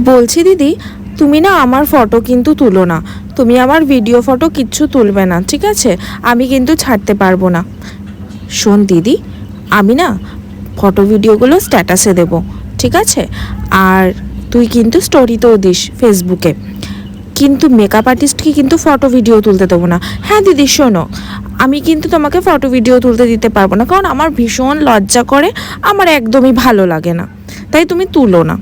বলছি দিদি, তুমি না আমার ফটো কিন্তু তুলো না, তুমি আমার ভিডিও ফটো কিচ্ছু তুলবে না, ঠিক আছে? আমি কিন্তু ছাড়তে পারবো না। শোন দিদি, আমি না ফটো ভিডিওগুলো স্ট্যাটাসে দেব, ঠিক আছে? আর তুই কিন্তু স্টোরিতেও দিস ফেসবুকে, কিন্তু মেকআপ আর্টিস্টকে কিন্তু ফটো ভিডিও তুলতে দেবো না। হ্যাঁ দিদি শোনো, আমি কিন্তু তোমাকে ফটো ভিডিও তুলতে দিতে পারবো না, কারণ আমার ভীষণ লজ্জা করে, আমার একদমই ভালো লাগে না, তাই তুমি তুলো না।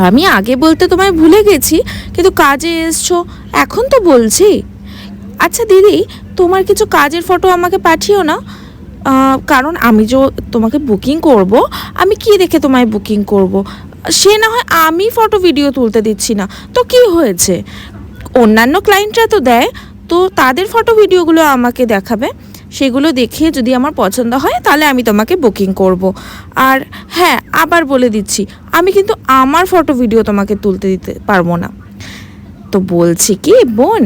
আমি আগে বলতে তোমায় ভুলে গেছি, কিন্তু কাজে এসছো এখন তো বলছি। আচ্ছা দিদি, তোমার কিছু কাজের ফটো আমাকে পাঠিও না, কারণ আমি যে তোমাকে বুকিং করব, আমি কি দেখে তোমায় বুকিং করব? সে না হয় আমি ফটো ভিডিও তুলতে দিচ্ছি না, তো কি হয়েছে? অন্যান্য ক্লায়েন্টরা তো দেয়, তো তাদের ফটো ভিডিওগুলো আমাকে দেখাবে, সেগুলো দেখে যদি আমার পছন্দ হয় তাহলে আমি তোমাকে বুকিং করব। আর হ্যাঁ, আবার বলে দিচ্ছি, আমি কিন্তু আমার ফটো ভিডিও তোমাকে তুলতে দিতে পারবো না। তো বলছি কি বোন,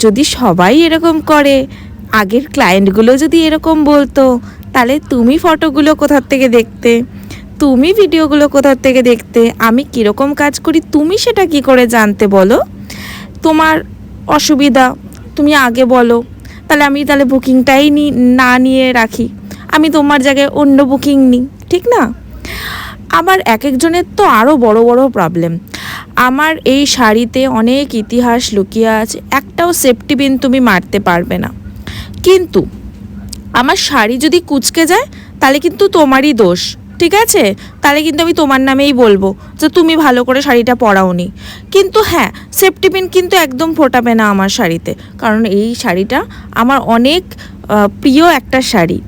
যদি সবাই এরকম করে, আগের ক্লায়েন্টগুলো যদি এরকম বলতো, তাহলে তুমি ফটোগুলো কোথার থেকে দেখতে, তুমি ভিডিওগুলো কোথার থেকে দেখতে, আমি কীরকম কাজ করি তুমি সেটা কি করে জানতে বলো? তোমার অসুবিধা, তুমি আগে বলো, তাহলে আমি তাহলে বুকিংটাই না নিয়ে রাখি, আমি তোমার জায়গায় অন্য বুকিং নিই, ঠিক না? আবার এক একজনের তো আরও বড় বড় প্রবলেম। আমার এই শাড়িতে অনেক ইতিহাস লুকিয়ে আছে, একটাও সেফটি পিন তুমি মারতে পারবে না, কিন্তু আমার শাড়ি যদি কুঁচকে যায় তাহলে কিন্তু তোমারই দোষ, ঠিক আছে? তাহলে কিন্তু আমি তোমার নামেই বলবো যে তুমি ভালো করে শাড়িটা পরাওনি। কিন্তু হ্যাঁ, সেফটি পিন কিন্তু একদম ফোটাবে না আমার শাড়িতে, কারণ এই শাড়িটা আমার অনেক প্রিয় একটা শাড়ি।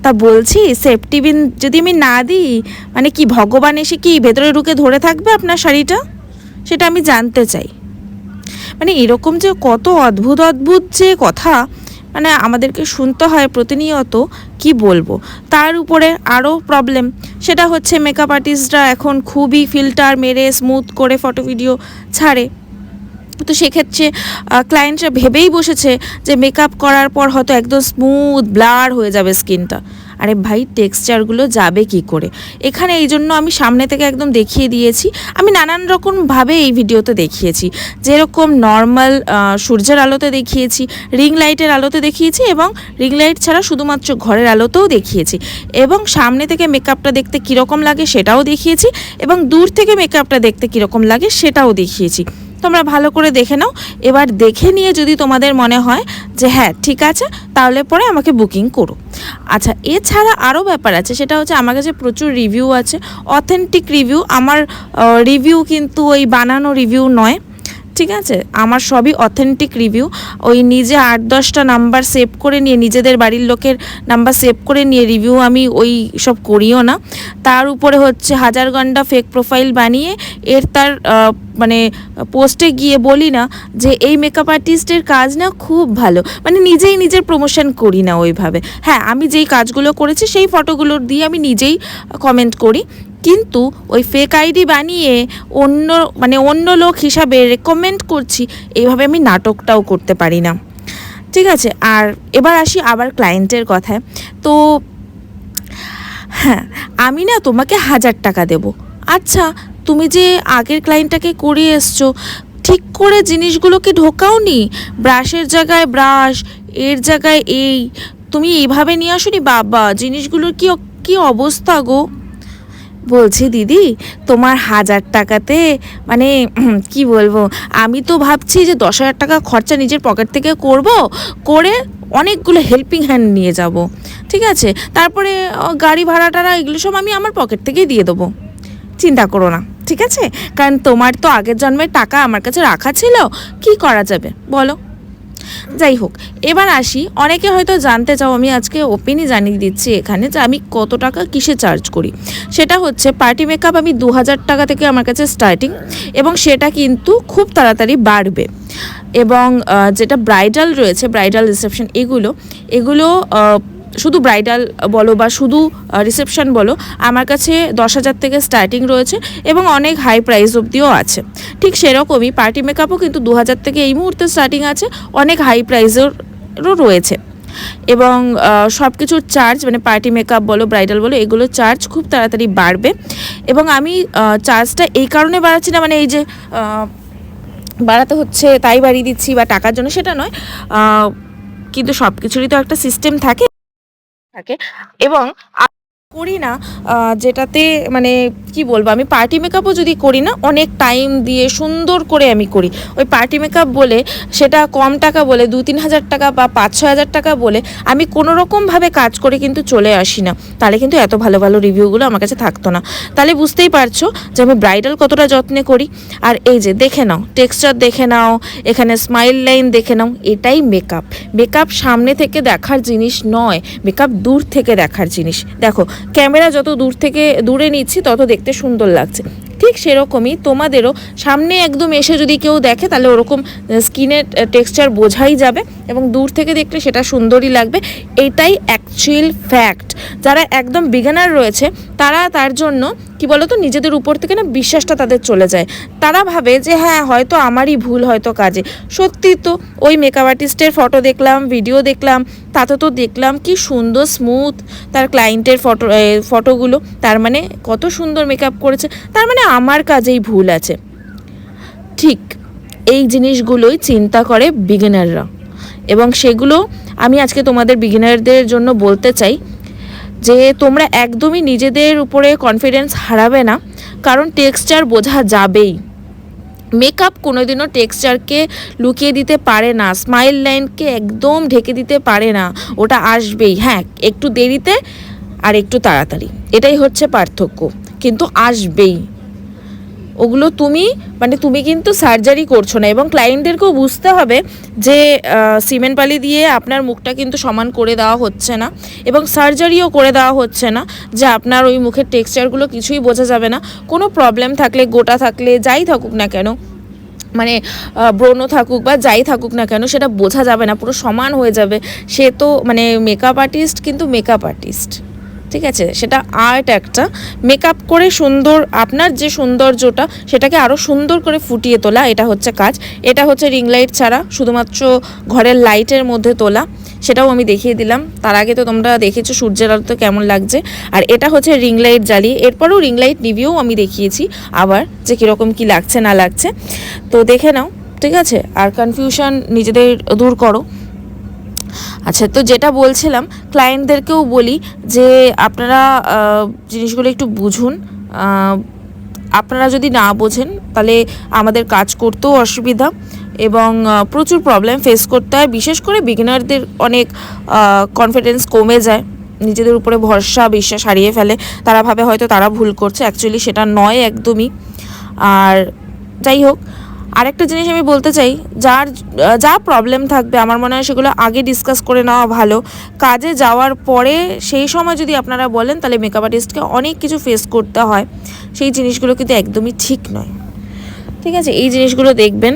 তা বলছি, সেফটি পিন যদি আমি না দিই, মানে কি ভগবান এসে কি ভেতরে ঢুকে ধরে থাকবে আপনার শাড়িটা? সেটা আমি জানতে চাই। মানে এরকম যে কত অদ্ভুত অদ্ভুত যে কথা, মানে আমাদেরকে শুনতে হয় প্রতিনিয়ত, কি বলবো। তার উপরে আরও প্রবলেম, সেটা হচ্ছে মেকআপ আর্টিস্টরা এখন খুবই ফিল্টার মেরে স্মুথ করে ফটো ভিডিও ছাড়ে। তো সেক্ষেত্রে ক্লায়েন্টরা ভেবেই বসেছে যে মেকআপ করার পর হয়তো একদম স্মুথ ব্লার হয়ে যাবে স্কিনটা। আরে ভাই, টেক্সচারগুলো যাবে কি করে? এখানে এই জন্য আমি সামনে থেকে একদম দেখিয়ে দিয়েছি, আমি নানান রকমভাবে এই ভিডিওতে দেখিয়েছি, যেরকম নর্মাল সূর্যের আলোতে দেখিয়েছি, রিং লাইটের আলোতে দেখিয়েছি, এবং রিং লাইট ছাড়া শুধুমাত্র ঘরের আলোতেও দেখিয়েছি, এবং সামনে থেকে মেকআপটা দেখতে কীরকম লাগে সেটাও দেখিয়েছি, এবং দূর থেকে মেকআপটা দেখতে কীরকম লাগে সেটাও দেখিয়েছি। তোমরা ভালো করে দেখে নাও, এবার দেখে নিয়ে যদি তোমাদের মনে হয় যে হ্যাঁ ঠিক আছে, তাহলে পরে আমাকে বুকিং করো। আচ্ছা, এছাড়া আরও ব্যাপার আছে, সেটা হচ্ছে আমার কাছে প্রচুর রিভিউ আছে, অথেন্টিক রিভিউ। আমার রিভিউ কিন্তু ওই বানানো রিভিউ নয়, ঠিক আছে? আমার সবই অথেন্টিক রিভিউ। ওই নিজে 8-10টা নাম্বার সেভ করে নিয়ে, নিজেদের বাড়ির লোকের নাম্বার সেভ করে নিয়ে রিভিউ আমি ওই সব করিও না। তার উপরে হচ্ছে হাজার ঘন্টা ফেক প্রোফাইল বানিয়ে তার মানে পোস্টে গিয়ে বলি না যে এই মেকআপ আর্টিস্টের কাজ না খুব ভালো, মানে নিজেই নিজের প্রমোশন করি না ওইভাবে। হ্যাঁ, আমি যেই কাজগুলো করেছি সেই ফটোগুলো দিয়ে আমি নিজেই কমেন্ট করি, কিন্তু ওই ফেক আইডি বানিয়ে অন্য লোক হিসাবে রেকমেন্ড করছি, এইভাবে আমি নাটকটাও করতে পারি না, ঠিক আছে? আর এবার আসি আবার ক্লায়েন্টের কথায়। তো হ্যাঁ, আমি না তোমাকে 1000 টাকা দেবো। আচ্ছা, তুমি যে আগের ক্লায়েন্টটাকে করিয়ে এসছো, ঠিক করে জিনিসগুলোকে ঢোকাওনি, ব্রাশের জায়গায় ব্রাশ, এর জায়গায় তুমি এইভাবে নিয়ে আসোনি। বাবা, জিনিসগুলোর কি অবস্থা গো! বলছি দিদি, তোমার 1000 টাকাতে মানে কি বলবো, আমি তো ভাবছি যে 10,000 টাকা খরচা নিজের পকেট থেকে করে অনেকগুলো হেল্পিং হ্যান্ড নিয়ে যাব, ঠিক আছে? তারপরে গাড়ি ভাড়া টাড়া এগুলো সব আমি আমার পকেট থেকেই দিয়ে দেবো, চিন্তা করো না, ঠিক আছে? কারণ তোমার তো আগের জন্মের টাকা আমার কাছে রাখা ছিল, কি করা যাবে বলো? যাই হোক, এবার আসি, অনেকে হয়তো জানতে চাও, আমি আজকে ওপেনই জানিয়ে দিচ্ছি এখানে যে আমি কত টাকা কিসে চার্জ করি। সেটা হচ্ছে পার্টি মেকআপ আমি 2000 টাকা থেকে আমার কাছে স্টার্টিং, এবং সেটা কিন্তু খুব তাড়াতাড়ি বাড়বে। এবং যেটা ব্রাইডাল রয়েছে, ব্রাইডাল রিসেপশন, এগুলো শুধু ব্রাইডাল বলো বা শুধু রিসেপশন বলো, আমার কাছে 10,000 থেকে স্টার্টিং রয়েছে, এবং অনেক হাই প্রাইস অবধিও আছে। ঠিক সেরকমই পার্টি মেকআপও কিন্তু 2000 থেকে এই মুহূর্তে স্টার্টিং আছে, অনেক হাই প্রাইসেরও রয়েছে। এবং সব কিছুর চার্জ মানে পার্টি মেকআপ বলো ব্রাইডাল বলো এগুলো চার্জ খুব তাড়াতাড়ি বাড়বে। এবং আমি চার্জটা এই কারণে বাড়াচ্ছি না মানে এই যে বাড়াতে হচ্ছে তাই বাড়িয়ে দিচ্ছি বা টাকার জন্য, সেটা নয়, কিন্তু সব কিছুরই তো একটা সিস্টেম থাকে এবং করি না যেটাতে মানে কি বলবো, আমি পার্টি মেকআপও যদি করি না অনেক টাইম দিয়ে সুন্দর করে আমি করি। ওই পার্টি মেকআপ বলে সেটা কম টাকা বলে 2-3 হাজার টাকা বা 5-6 হাজার টাকা বলে আমি কোনো রকমভাবে কাজ করে কিন্তু চলে আসি না, তাহলে কিন্তু এত ভালো ভালো রিভিউগুলো আমার কাছে থাকতো না। তাহলে বুঝতেই পারছো যে আমি ব্রাইডাল কতটা যত্নে করি। আর এই যে দেখে নাও টেক্সচার দেখে নাও, এখানে স্মাইল লাইন দেখে নাও, এটাই মেকআপ। মেকআপ সামনে থেকে দেখার জিনিস নয়, মেকআপ দূর থেকে দেখার জিনিস। দেখো ক্যামেরা যত দূরে নিচ্ছি তত দেখতে সুন্দর লাগছে, ঠিক সেরকমই তোমাদেরও সামনে একদম এসে যদি কেউ দেখে তাহলে ওরকম স্কিনের টেক্সচার বোঝাই যাবে এবং দূর থেকে দেখলে সেটা সুন্দরই লাগবে। এটাই অ্যাকচুয়াল ফ্যাক্ট। যারা একদম বিগিনার রয়েছে তারা তার জন্য কি বলতো নিজেদের উপর থেকে না বিশ্বাসটা তাদের চলে যায়, তারা ভাবে যে হ্যাঁ হয়তো আমারই ভুল হয়তো কাজে। সত্যি তো ওই মেকআপ আর্টিস্টের ফটো দেখলাম, ভিডিও দেখলাম, তাতে তো দেখলাম কি সুন্দর স্মুথ তার ক্লায়েন্টের ফটোগুলো, তার মানে কত সুন্দর মেকআপ করেছে, তার মানে আমার কাজেই ভুল আছে। ঠিক এই জিনিসগুলোই চিন্তা করে বিগিনাররা এবং সেগুলো আমি আজকে তোমাদের বিগিনারদের জন্য বলতে চাই যে তোমরা একদমই নিজেদের উপরে কনফিডেন্স হারাবে না, কারণ টেক্সচার বোঝা যাবেই। মেকআপ কোনোদিনও টেক্সচারকে লুকিয়ে দিতে পারে না, স্মাইল লাইনকে একদম ঢেকে দিতে পারে না, ওটা আসবেই। হ্যাঁ একটু দেরিতে আর একটু তাড়াতাড়ি, এটাই হচ্ছে পার্থক্য, কিন্তু আসবেই। ওগুলো তুমি কিন্তু সার্জারি করছো না। এবং ক্লায়েন্টদেরকেও বুঝতে হবে যে সিমেন্ট বালি দিয়ে আপনার মুখটা কিন্তু সমান করে দেওয়া হচ্ছে না এবং সার্জারিও করে দেওয়া হচ্ছে না যে আপনার ওই মুখের টেক্সচারগুলো কিছুই বোঝা যাবে না। কোনো প্রবলেম থাকলে, গোটা থাকলে, যাই থাকুক না কেন, মানে ব্রণ থাকুক বা যাই থাকুক না কেন সেটা বোঝা যাবে না, পুরো সমান হয়ে যাবে। সে তো মানে মেকআপ আর্টিস্ট কিন্তু মেকআপ আর্টিস্ট, ঠিক আছে, সেটা আর্ট একটা। মেকআপ করে সুন্দর আপনার যে সৌন্দর্যটা সেটাকে আরও সুন্দর করে ফুটিয়ে তোলা, এটা হচ্ছে কাজ। এটা হচ্ছে রিং লাইট ছাড়া শুধুমাত্র ঘরের লাইটের মধ্যে তোলা, সেটাও আমি দেখিয়ে দিলাম। তার আগে তো তোমরা দেখেছো সূর্যের আলোতে কেমন লাগছে। আর এটা হচ্ছে রিং লাইট জ্বালিয়ে, এরপরেও রিং লাইট রিভিউ আমি দেখিয়েছি আবার যে কীরকম কী লাগছে না লাগছে, তো দেখে নাও, ঠিক আছে। আর কনফিউশন নিজেদের দূর করো। আচ্ছা, তো যেটা বলছিলাম ক্লায়েন্টদেরকেও বলি যে আপনারা জিনিসগুলো একটু বুঝুন। আপনারা যদি না বোঝেন তাহলে আমাদের কাজ করতেও অসুবিধা এবং প্রচুর প্রবলেম ফেস করতে হয়। বিশেষ করে বিগিনারদের অনেক কনফিডেন্স কমে যায়, নিজেদের উপরে ভরসা বিশ্বাস হারিয়ে ফেলে, তারা ভাবে হয়তো তারা ভুল করছে, অ্যাকচুয়ালি সেটা নয় একদমই। আর যাই হোক, আরেকটা জিনিস আমি বলতে চাই, যা প্রবলেম থাকবে আমার মনে হয় সেগুলো আগে ডিসকাস করে নেওয়া ভালো। কাজে যাওয়ার পরে সেই সময় যদি আপনারা বলেন তাহলে মেকআপ আর্টিস্টকে অনেক কিছু ফেস করতে হয়, সেই জিনিসগুলো কিন্তু একদমই ঠিক নয়, ঠিক আছে। এই জিনিসগুলো দেখবেন।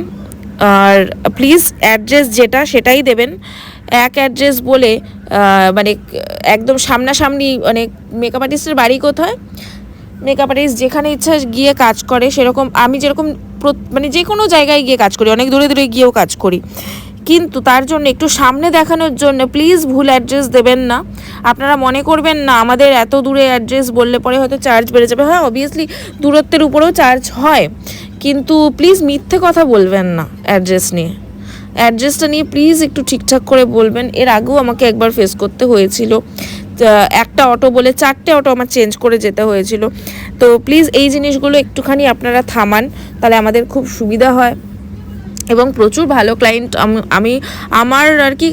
আর প্লিজ অ্যাড্রেস যেটা সেটাই দেবেন। এক অ্যাড্রেস বলে মানে একদম সামনাসামনি, মানে মেকআপ আর্টিস্টের বাড়ি কোথায়, মেকআপ আর্টিস্ট যেখানে ইচ্ছা গিয়ে কাজ করে, সেরকম আমি যেরকম মানে যে কোনো জায়গায় গিয়ে কাজ করি, অনেক দূরে দূরে গিয়েও কাজ করি, কিন্তু তার জন্য একটু সামনে দেখানোর জন্য প্লিজ ভুল অ্যাড্রেস দেবেন না। আপনারা মনে করবেন না আমাদের এত দূরে অ্যাড্রেস বললে পরে হয়তো চার্জ বেড়ে যাবে। হ্যাঁ অবভিয়াসলি দূরত্বের উপরেও চার্জ হয়, কিন্তু প্লিজ মিথ্যে কথা বলবেন না অ্যাড্রেস নিয়ে। অ্যাড্রেসটা নিয়ে প্লিজ একটু ঠিকঠাক করে বলবেন। এর আগেও আমাকে একবার ফেস করতে হয়েছিল, একটা অটো বলে 4টে অটো আমার চেঞ্জ করে যেতে হয়েছিল। তো প্লিজ এই জিনিসগুলো একটুখানি আপনারা থামান, তাহলে আমাদের খুব সুবিধা হয়। এবং প্রচুর ভালো ক্লায়েন্ট আমি আমার আর কি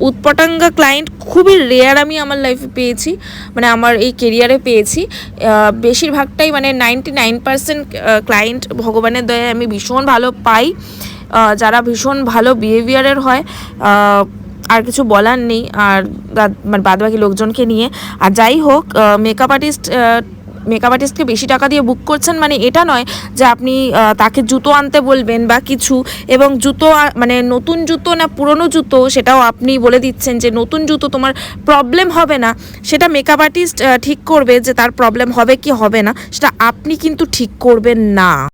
উৎপটাঙ্গা ক্লায়েন্ট খুবই রেয়ার আমি আমার লাইফে পেয়েছি, মানে আমার এই কেরিয়ারে পেয়েছি। বেশিরভাগটাই মানে 99% ক্লায়েন্ট ভগবানের দয়ায় আমি ভীষণ ভালো পাই, যারা ভীষণ ভালো বিহেভিয়ারের হয়। আর কিছু বলার নেই, আর মানে বাদবাকি লোকজনকে নিয়ে। আর যাই হোক, মেকআপ আর্টিস্টকে বেশি টাকা দিয়ে বুক করছেন মানে এটা নয় যে আপনি তাকে জুতো আনতে বলবেন বা কিছু, এবং জুতো মানে নতুন জুতো না পুরনো জুতো সেটাও আপনি বলে দিচ্ছেন যে নতুন জুতো তোমার প্রবলেম হবে না, সেটা মেকআপ আর্টিস্ট ঠিক করবে যে তার প্রবলেম হবে কি হবে না, সেটা আপনি কিন্তু ঠিক করবেন না।